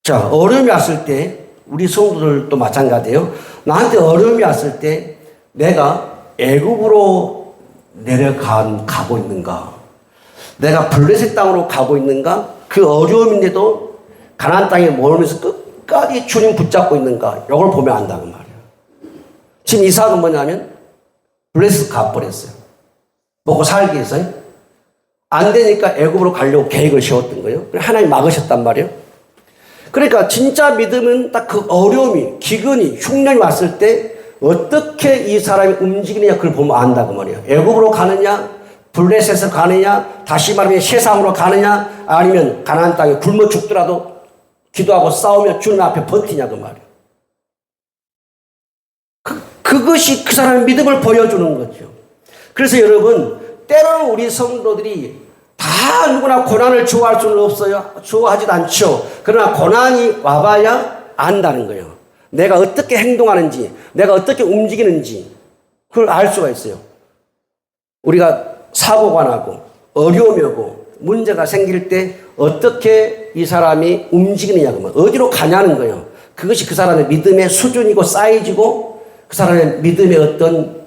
자, 어려움이 왔을 때 우리 성도들도 마찬가지예요. 나한테 어려움이 왔을 때 내가 애굽으로 가고 있는가, 내가 블레셋 땅으로 가고 있는가, 그 어려움인데도 가나안 땅에 머물면서 끝까지 주님 붙잡고 있는가, 이걸 보면 안다고 말이에요. 지금 이삭은 뭐냐면 블레셋 가버렸어요. 먹고 살기 위해서요. 안 되니까 애굽으로 가려고 계획을 세웠던 거예요. 하나님 막으셨단 말이에요. 그러니까 진짜 믿음은 딱 그 어려움이, 기근이, 흉년이 왔을 때 어떻게 이 사람이 움직이느냐, 그걸 보면 안다고 말이에요. 애굽으로 가느냐, 블레셋에서 가느냐, 다시 말하면 세상으로 가느냐, 아니면 가나안 땅에 굶어 죽더라도 기도하고 싸우며 주님 앞에 버티냐, 그 말이에요. 그것이 그 사람의 믿음을 보여주는 거죠. 그래서 여러분, 때로는 우리 성도들이 다 누구나 고난을 좋아할 수는 없어요. 좋아하지도 않죠. 그러나 고난이 와봐야 안다는 거예요. 내가 어떻게 행동하는지, 내가 어떻게 움직이는지 그걸 알 수가 있어요. 우리가 사고가 나고 어려움이 오고 문제가 생길 때 어떻게 이 사람이 움직이느냐, 어디로 가냐는 거예요. 그것이 그 사람의 믿음의 수준이고 사이즈고 그 사람의 믿음의 어떤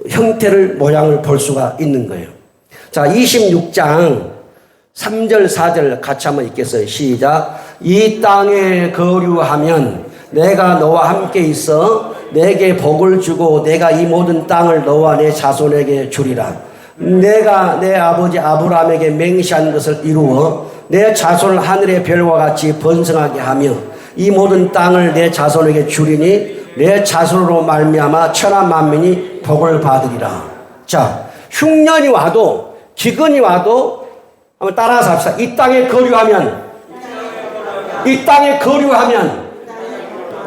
형태를, 모양을 볼 수가 있는 거예요. 자, 26장 3절 4절 같이 한번 읽겠어요. 시작. 이 땅에 거류하면 내가 너와 함께 있어 내게 복을 주고 내가 이 모든 땅을 너와 내 자손에게 주리라. 내가 내 아버지 아브라함에게 맹세한 것을 이루어 내 자손을 하늘의 별과 같이 번성하게 하며 이 모든 땅을 내 자손에게 주리니 내 자손으로 말미암아 천하 만민이 복을 받으리라. 자, 흉년이 와도 기근이 와도 한번 따라서 합시다. 이 땅에 거류하면, 이 땅에 거류하면,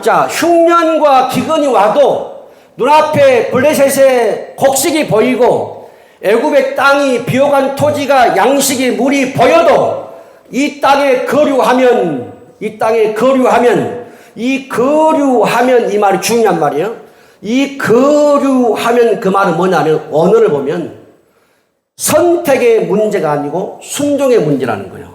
자, 흉년과 기근이 와도 눈앞에 블레셋의 곡식이 보이고 애굽의 땅이 비옥한 토지가 양식이 물이 보여도 이 땅에 거류하면, 이 땅에 거류하면, 이 거류하면, 이 말이 중요한 말이에요. 이 거류하면, 그 말은 뭐냐면 언어를 보면 선택의 문제가 아니고 순종의 문제라는 거예요.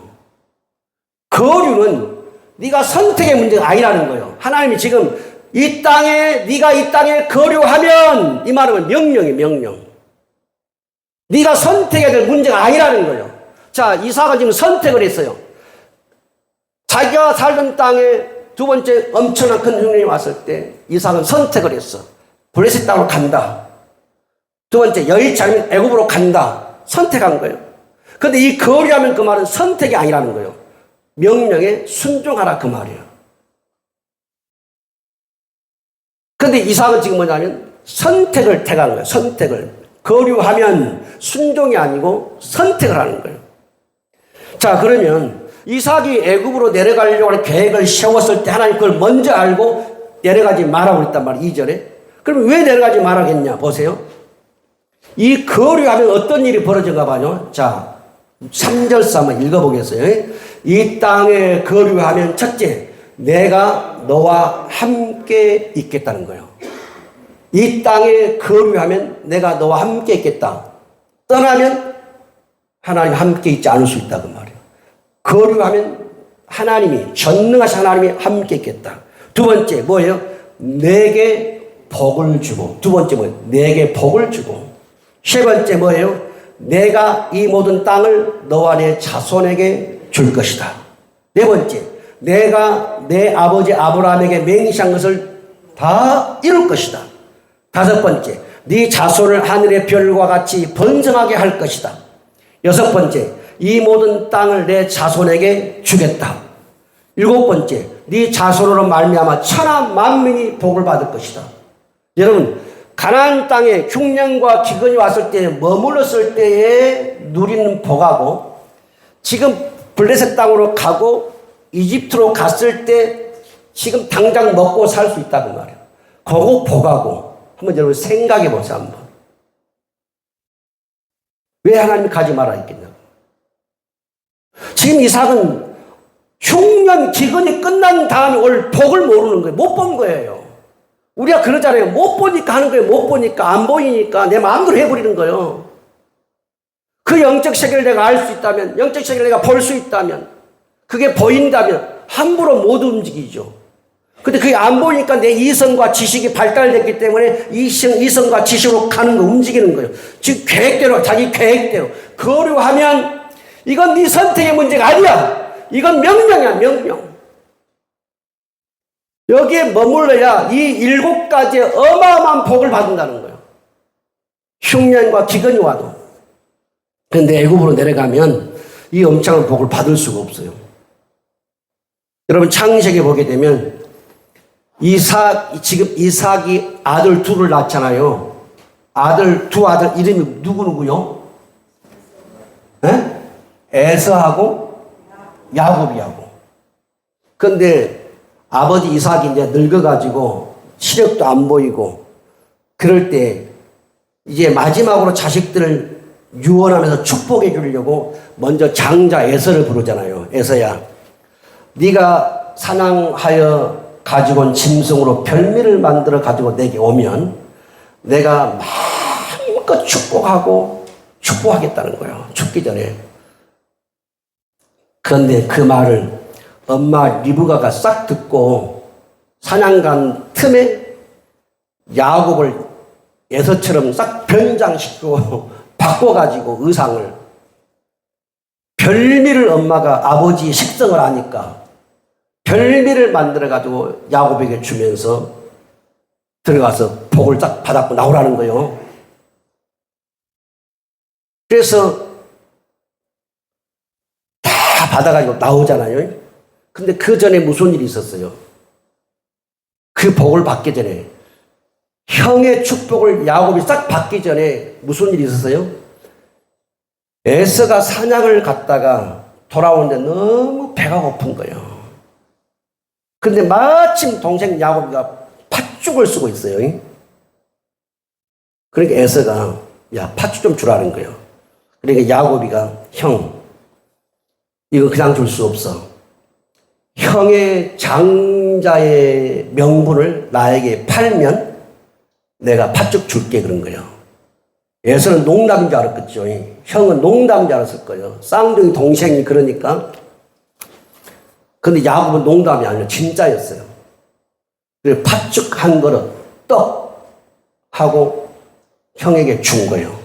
거류는 네가 선택의 문제가 아니라는 거예요. 하나님이 지금 이 땅에, 네가 이 땅에 거류하면, 이 말은 명령이에요, 명령. 네가 선택해야 될 문제가 아니라는 거예요. 자, 이삭은 지금 선택을 했어요. 자기가 살던 땅에 두 번째 엄청난 큰 흉년이 왔을 때 이삭은 선택을 했어. 블레셋 땅으로 간다. 두 번째, 여의치 않으면 애굽으로 간다. 선택한 거예요. 그런데 이 거류하면, 그 말은 선택이 아니라는 거예요. 명령에 순종하라, 그 말이에요. 그런데 이삭은 지금 뭐냐면 선택을 택한 거예요. 선택을. 거류하면 순종이 아니고 선택을 하는 거예요. 자, 그러면 이삭이 애굽으로 내려가려고 하는 계획을 세웠을 때 하나님 그걸 먼저 알고 내려가지 말라고 그랬단 말이에요. 2절에. 그럼 왜 내려가지 말라겠냐? 보세요. 이 거류하면 어떤 일이 벌어진가 봐요. 자, 3절서 한번 읽어보겠어요. 이 땅에 거류하면 첫째, 내가 너와 함께 있겠다는 거예요. 이 땅에 거류하면 내가 너와 함께 있겠다. 떠나면 하나님 함께 있지 않을 수 있다, 그 말이에요. 거류하면 하나님이, 전능하신 하나님이 함께 있겠다. 두 번째 뭐예요? 내게 복을 주고. 두 번째 뭐예요? 내게 복을 주고. 세 번째 뭐예요? 내가 이 모든 땅을 너와 내 자손에게 줄 것이다. 네 번째, 내가 내 아버지 아브라함에게 맹세한 것을 다 이룰 것이다. 다섯 번째, 네 자손을 하늘의 별과 같이 번성하게 할 것이다. 여섯 번째, 이 모든 땅을 내 자손에게 주겠다. 일곱 번째, 네 자손으로 말미암아 천하 만민이 복을 받을 것이다. 여러분, 가나안 땅에 흉년과 기근이 왔을 때 머물렀을 때에 누리는 복하고 지금 블레셋 땅으로 가고 이집트로 갔을 때 지금 당장 먹고 살 수 있다고 말이에요. 그거 복하고 한번 여러분 생각해 보세요. 한번. 왜 하나님이 가지 마라 했겠냐고. 지금 이삭은 흉년 기근이 끝난 다음에 올 복을 모르는 거예요. 못 본 거예요. 우리가 그러잖아요. 못 보니까 하는 거예요. 못 보니까 안 보이니까 내 마음대로 해버리는 거예요. 그 영적 세계를 내가 알 수 있다면, 영적 세계를 내가 볼 수 있다면, 그게 보인다면 함부로 못 움직이죠. 근데 그게 안 보이니까 내 이성과 지식이 발달됐기 때문에 이성과 지식으로 가는 거, 움직이는 거예요. 즉 계획대로, 자기 계획대로. 거류하면 이건 네 선택의 문제가 아니야. 이건 명령이야, 명령. 여기에 머물러야 이 7가지의 어마어마한 복을 받는다는 거예요. 흉년과 기근이 와도. 그런데 애굽으로 내려가면 이 엄청난 복을 받을 수가 없어요. 여러분 창세기에 보게 되면 지금 이삭이 아들 둘을 낳잖아요. 두 아들 이름이 누구누구요? 네? 에서하고 야곱이하고. 그런데 아버지 이삭이 이제 늙어가지고 시력도 안 보이고 그럴 때 이제 마지막으로 자식들을 유언하면서 축복해 주려고 먼저 장자 에서를 부르잖아요. 에서야, 네가 사냥하여 가지고 온 짐승으로 별미를 만들어 가지고 내게 오면 내가 마음껏 축복하겠다는 거예요. 죽기 전에. 그런데 그 말을 엄마 리브가가 싹 듣고 사냥 간 틈에 야곱을 에서처럼 싹 변장시키고 바꿔가지고 의상을, 별미를 엄마가 아버지의 식성을 아니까 별미를 만들어가지고 야곱에게 주면서 들어가서 복을 딱 받았고 나오라는 거예요. 그래서 다 받아가지고 나오잖아요. 근데 그 전에 무슨 일이 있었어요? 그 복을 받기 전에, 형의 축복을 야곱이 싹 받기 전에 무슨 일이 있었어요? 에서가 사냥을 갔다가 돌아오는데 너무 배가 고픈 거예요. 근데 마침 동생 야곱이가 팥죽을 쓰고 있어요. 그러니까 에서가 야, 팥죽 좀 주라는 거예요. 그러니까 야곱이가 형, 이거 그냥 줄 수 없어. 형의 장자의 명분을 나에게 팔면 내가 팥죽 줄게 그런 거예요. 에서는 농담인 줄 알았겠죠. 형은 농담인 줄 알았을 거예요. 쌍둥이 동생이 그러니까. 근데 야곱은 농담이 아니라 진짜였어요. 그래서 팥죽 한 그릇 떡 하고 형에게 준 거예요.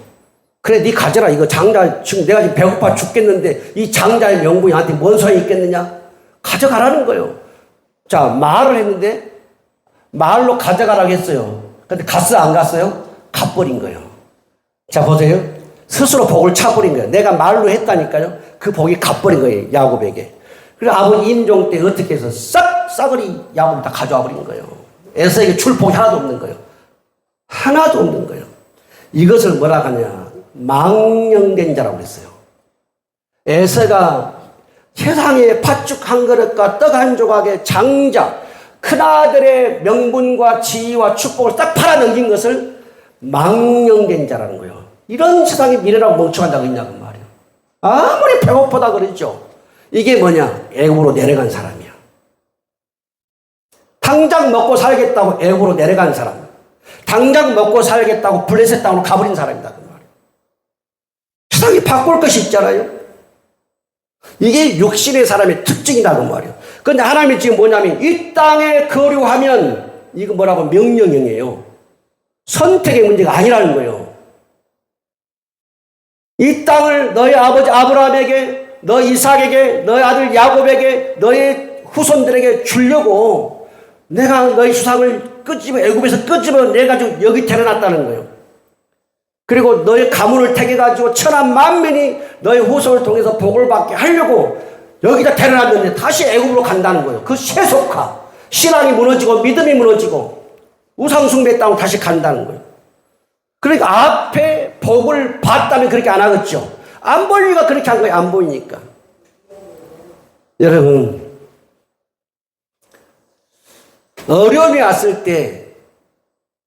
그래, 네 가져라. 이거 장자, 지금 내가 지금 배고파 죽겠는데 이 장자의 명분이 나한테 뭔 소용이 있겠느냐? 가져가라는 거예요. 자, 말을 했는데 말로 가져가라고 했어요. 근데 갔어요, 안 갔어요? 가버린 거예요. 자, 보세요. 스스로 복을 차버린 거예요. 내가 말로 했다니까요. 그 복이 가버린 거예요, 야곱에게. 그래서 아버지 임종 때 어떻게 해서 싸그리 야곱을 다 가져와 버린 거예요. 에서에게 줄 복이 하나도 없는 거예요. 하나도 없는 거예요. 이것을 뭐라 하냐? 망령된 자라고 그랬어요. 에서가 세상에 팥죽 한 그릇과 떡 한 조각의 장자, 큰아들의 명분과 지위와 축복을 딱 팔아넘긴 것을 망령된 자라는 거예요. 이런 세상의 미래라고 멍청한 자가 있냐고 말이에요. 아무리 배고프다 그러죠. 이게 뭐냐? 애굽으로 내려간 사람이야. 당장 먹고 살겠다고 애굽으로 내려간 사람. 당장 먹고 살겠다고 블레셋 땅으로 가버린 사람이다 그 말이에요. 세상이 바꿀 것이 있잖아요. 이게 육신의 사람의 특징이라고 말이에요. 그런데 하나님이 지금 뭐냐면 이 땅에 거류하면 이거 뭐라고 명령형이에요. 선택의 문제가 아니라는 거예요. 이 땅을 너희 아버지 아브라함에게, 너 이삭에게, 너희 아들 야곱에게, 너희 후손들에게 주려고 내가 너희 수상을 애굽에서 끄집어 내가지고 여기 데려놨다는 거예요. 그리고 너희 가문을 택해가지고 천한 만민이 너희 후손을 통해서 복을 받게 하려고 여기다 데려놨는데 다시 애굽으로 간다는 거예요. 그 세속화, 신앙이 무너지고 믿음이 무너지고 우상숭배 땅으로 다시 간다는 거예요. 그러니까 앞에 복을 봤다면 그렇게 안 하겠죠. 안 볼 리가 그렇게 한 거예요. 안 보이니까. 여러분, 어려움이 왔을 때,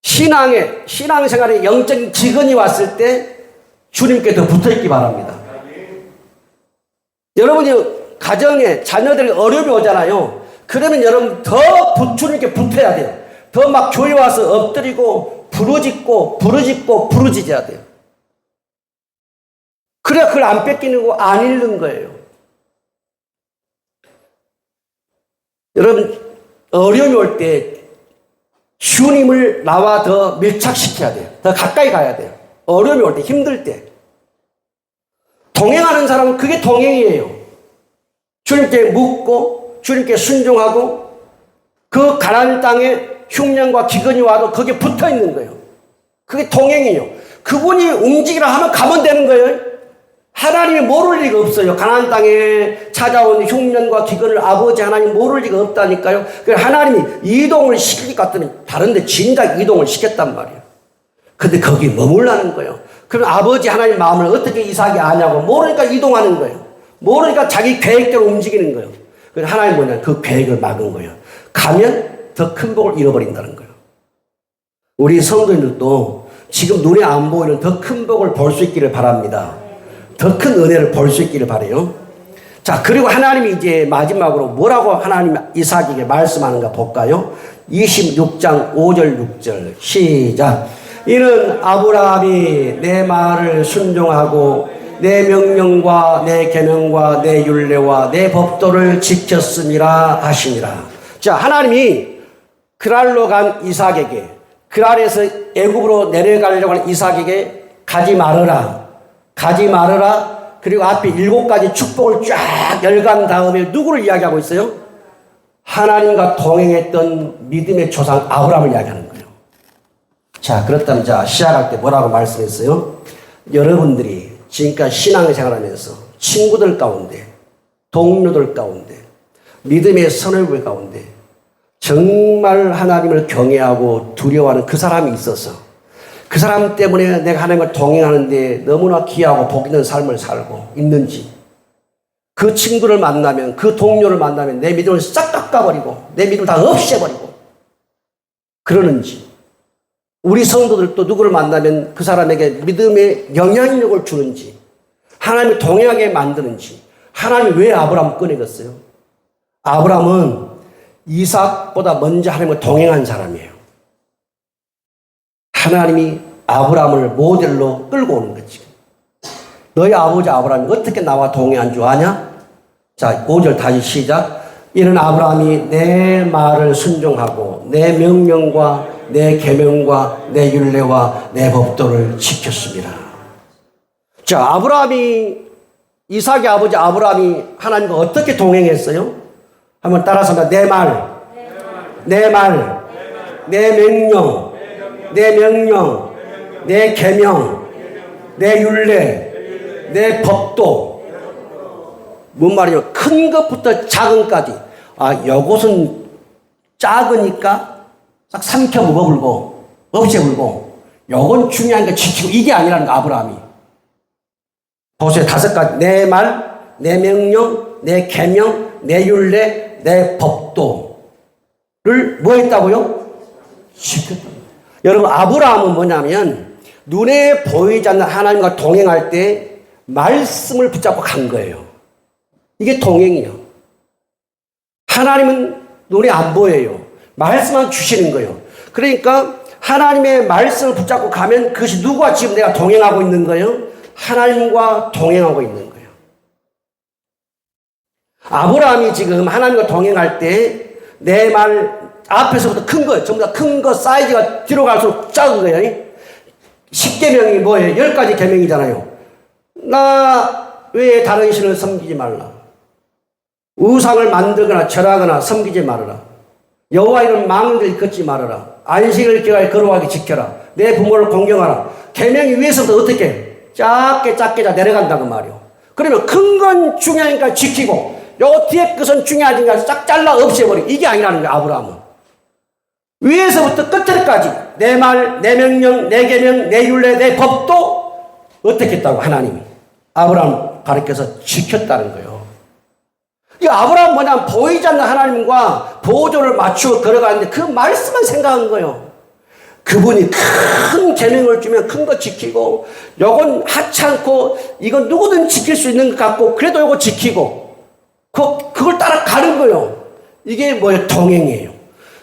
신앙생활에 영적인 기근이 왔을 때 주님께 더 붙어 있기 바랍니다. 여러분이 가정에 자녀들이 어려움이 오잖아요. 그러면 여러분 더 주님께 붙어야 돼요. 더 막 교회 와서 엎드리고 부르짖어야 돼요. 그래야 그걸 안 뺏기는 거 안 잃는 거예요. 여러분 어려움이 올 때 주님을 나와 더 밀착시켜야 돼요. 더 가까이 가야 돼요. 어려움이 올 때, 힘들 때. 동행하는 사람은 그게 동행이에요. 주님께 묻고 주님께 순종하고 그 가나안 땅에 흉년과 기근이 와도 거기에 붙어 있는 거예요. 그게 동행이에요. 그분이 움직이라 하면 가면 되는 거예요. 하나님이 모를 리가 없어요. 가나안 땅에 찾아온 흉년과 기근을 아버지 하나님 모를 리가 없다니까요. 그래서 하나님이 이동을 시킬 것 같더니 다른데 진작 이동을 시켰단 말이에요. 근데 거기 머물라는 거예요. 그럼 아버지 하나님 마음을 어떻게 이삭이 아냐고 모르니까 이동하는 거예요. 모르니까 자기 계획대로 움직이는 거예요. 그래서 하나님 뭐냐 그 계획을 막은 거예요. 가면 더 큰 복을 잃어버린다는 거예요. 우리 성도님들도 지금 눈에 안 보이는 더 큰 복을 볼 수 있기를 바랍니다. 더 큰 은혜를 볼 수 있기를 바라요. 자, 그리고 하나님이 이제 마지막으로 뭐라고 하나님 이삭에게 말씀하는가 볼까요? 26장 5절 6절 시작. 이는 아브라함이 내 말을 순종하고 내 명령과 내 계명과 내 율례와 내 법도를 지켰음이라 하시니라. 자, 하나님이 그랄로 간 이삭에게, 그랄에서 애굽으로 내려가려고 하는 이삭에게 가지 말아라. 그리고 앞에 7가지 축복을 쫙 열간 다음에 누구를 이야기하고 있어요? 하나님과 동행했던 믿음의 조상 아브라함을 이야기하는 거예요. 자, 그렇다면 자, 시작할 때 뭐라고 말씀했어요? 여러분들이 지금까지 신앙생활하면서 친구들 가운데, 동료들 가운데, 믿음의 선후배 가운데 정말 하나님을 경외하고 두려워하는 그 사람이 있어서 그 사람 때문에 내가 하나님과 동행하는데 너무나 귀하고 복 있는 삶을 살고 있는지, 그 친구를 만나면, 그 동료를 만나면 내 믿음을 싹 깎아버리고 내 믿음을 다 없애버리고 그러는지, 우리 성도들도 누구를 만나면 그 사람에게 믿음의 영향력을 주는지, 하나님이 동행하게 만드는지. 하나님이 왜 아브라함을 꺼내겠어요? 아브라함은 이삭보다 먼저 하나님과 동행한 사람이에요. 하나님이 아브라함을 모델로 끌고 오는 거지. 너희 아버지 아브라함이 어떻게 나와 동행한 줄 아냐? 자, 5절 다시 시작. 이는 아브라함이 내 말을 순종하고 내 명령과 내 계명과 내 율례와 내 법도를 지켰습니다. 자, 아브라함이, 이삭의 아버지 아브라함이 하나님과 어떻게 동행했어요? 한번 따라서 합니다. 내 말, 내 명령, 내 계명, 내 율례, 내 법도. 뭔 말이에요? 큰 것부터 작은까지. 아, 요것은 작으니까 싹 삼켜 먹어불고 없애불고, 요건 중요한 거 지키고, 이게 아니라는 거. 아브라함이 보세요. 5가지. 내 말, 내 명령, 내 계명, 내 율례, 내 법도를 뭐 했다고요? 지켰다. 여러분, 아브라함은 뭐냐면 눈에 보이지 않는 하나님과 동행할 때 말씀을 붙잡고 간 거예요. 이게 동행이에요. 하나님은 눈에 안 보여요. 말씀만 주시는 거예요. 그러니까 하나님의 말씀을 붙잡고 가면 그것이 누구와 지금 내가 동행하고 있는 거예요? 하나님과 동행하고 있는 거예요. 아브라함이 지금 하나님과 동행할 때 내 말 앞에서부터 큰 거예요. 전부 다 큰 거, 사이즈가 뒤로 갈수록 작은 거예요. 10계명이 뭐예요? 10가지 계명이잖아요. 나 외에 다른 신을 섬기지 말라. 우상을 만들거나 절하거나 섬기지 말아라. 여호와 이름 망령되이 걷지 말아라. 안식을 기하여 거룩하게 지켜라. 내 부모를 공경하라. 계명이 위에서부터 어떻게 작게 다 내려간다고 말이요. 그러면 큰 건 중요하니까 지키고 요 뒤에 것은 중요하니까 싹 잘라 없애버리고, 이게 아니라는 거야. 아브라함은 위에서부터 끝에까지 내 말, 내 명령, 내 계명, 내 율례, 내 법도 어떻게 했다고 하나님이 아브라함 가르쳐서 지켰다는 거예요. 이 아브라함 뭐냐면 보이지 않는 하나님과 보조를 맞추어 걸어가는데 그 말씀만 생각한 거예요. 그분이 큰 계명을 주면 큰 거 지키고, 요건 하찮고 이건 누구든 지킬 수 있는 것 같고, 그래도 요거 지키고 그걸 따라가는 거예요. 이게 뭐예요? 동행이에요.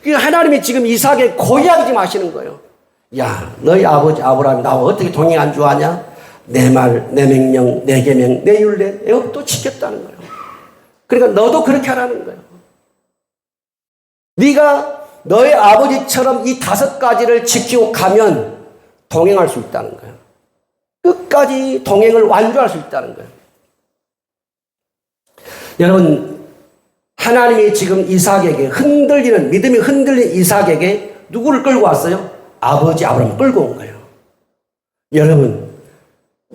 하나님이 지금 이삭에 고이하지 마시는 거예요. 야, 너희 아버지 아브라함이 나와 어떻게 동행한 줄 아냐? 내 말, 내 명령, 내 계명, 내 율례, 내 법도 지켰다는 거예요. 그러니까 너도 그렇게 하라는 거예요. 네가 너의 아버지처럼 이 5가지를 지키고 가면 동행할 수 있다는 거예요. 끝까지 동행을 완주할 수 있다는 거예요. 여러분, 하나님이 지금 이삭에게 믿음이 흔들린 이삭에게 누구를 끌고 왔어요? 아버지 아브라함을 끌고 온 거예요.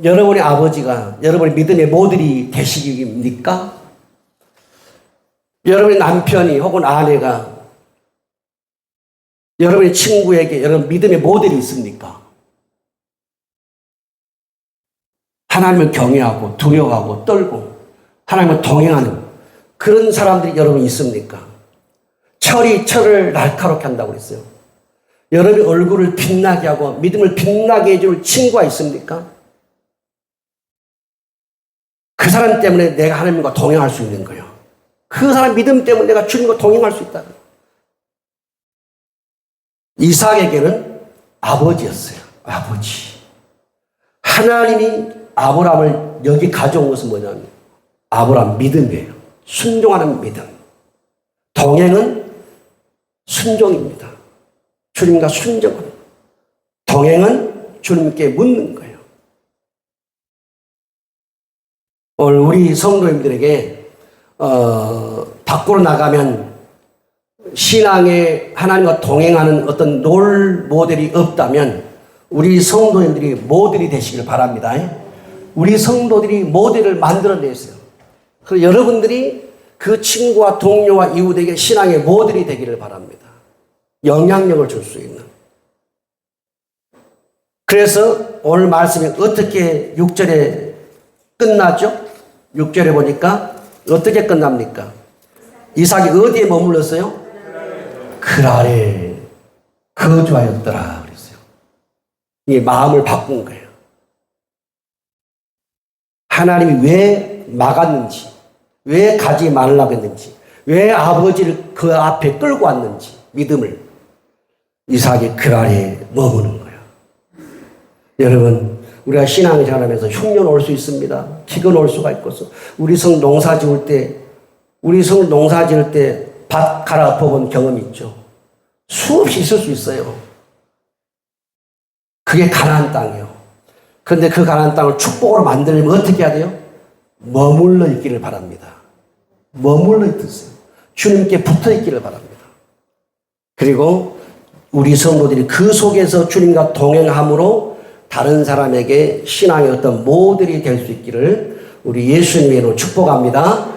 여러분의 아버지가 여러분의 믿음의 모델이 되시기입니까? 여러분의 남편이 혹은 아내가 여러분의 친구에게 여러분 믿음의 모델이 있습니까? 하나님을 경외하고 두려워하고 떨고 하나님을 동행하는 그런 사람들이 여러분 있습니까? 철을 날카롭게 한다고 그랬어요. 여러분의 얼굴을 빛나게 하고 믿음을 빛나게 해줄 친구가 있습니까? 그 사람 때문에 내가 하나님과 동행할 수 있는 거예요. 그 사람 믿음 때문에 내가 주님과 동행할 수 있다. 이삭에게는 아버지였어요. 아버지. 하나님이 아브라함을 여기 가져온 것은 뭐냐면 아브라함 믿음이에요. 순종하는 믿음. 동행은 순종입니다. 주님과 순종하는. 동행은 주님께 묻는 거예요. 오늘 우리 성도님들에게 밖으로 나가면 신앙에 하나님과 동행하는 어떤 롤 모델이 없다면 우리 성도님들이 모델이 되시길 바랍니다. 우리 성도들이 모델을 만들어냈어요. 그래서 여러분들이 그 친구와 동료와 이웃에게 신앙의 모델이 되기를 바랍니다. 영향력을 줄 수 있는. 그래서 오늘 말씀이 어떻게 6절에 끝나죠? 6절에 보니까 어떻게 끝납니까? 이삭이 어디에 머물렀어요? 그랄에 거주하였더라 그랬어요. 이게 마음을 바꾼 거예요. 하나님이 왜 막았는지, 왜 가지 말라고 했는지, 왜 아버지를 그 앞에 끌고 왔는지 믿음을 이삭이 그랄에 머무는 거예요. 여러분, 우리가 신앙생활하면서 흉년 올 수 있습니다. 기근 올 수가 있고, 우리 성 농사 지을 때 밭 갈아엎어 본 경험이 있죠. 수없이 있을 수 있어요. 그게 가나안 땅이에요. 그런데 그 가나안 땅을 축복으로 만들려면 어떻게 해야 돼요? 머물러 있기를 바랍니다. 머물러 있으세요. 주님께 붙어 있기를 바랍니다. 그리고 우리 성도들이 그 속에서 주님과 동행함으로 다른 사람에게 신앙의 어떤 모델이 될 수 있기를 우리 예수님의 이름으로 축복합니다.